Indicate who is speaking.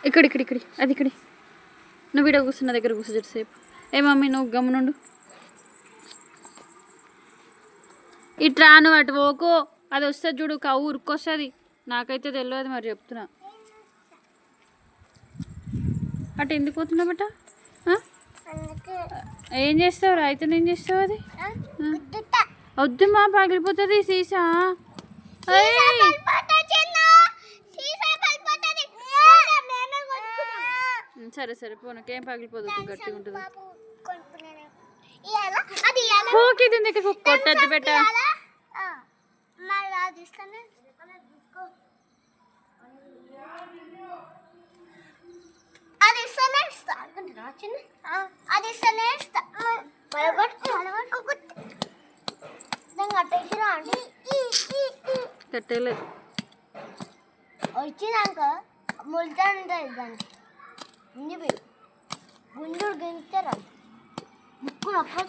Speaker 1: ఇక్కడ ఇక్కడ ఇక్కడ అది ఇక్కడ నువ్వు వీడియో కూర్చున్న దగ్గర కూర్చో సేపు. ఏ మమ్మీ నువ్వు గమ్మునుండు. ఇట్రా నువ్వు అటు పోకో, అది వస్తుంది చూడు కవ్వు ఉరుక్కొస్తుంది. నాకైతే తెలియదు మరి చెప్తున్నా. అటు ఎందుకు పోతున్నావు బట? ఏం చేస్తావు అయితే ఏం చేస్తావు? అది వద్దుమా పగిలిపోతుంది సీసా. సరే సరే పోనకేం పగిలిపోదు, గట్టిగా ఉంటుంది. పోకిది దగ్గర కొట్టద్దు బెట్ట. కట్టేలేదు
Speaker 2: వచ్చినాక ముల్తా ఉంటుంది దానికి గుండు గింటారా ముక్కు నొప్పి.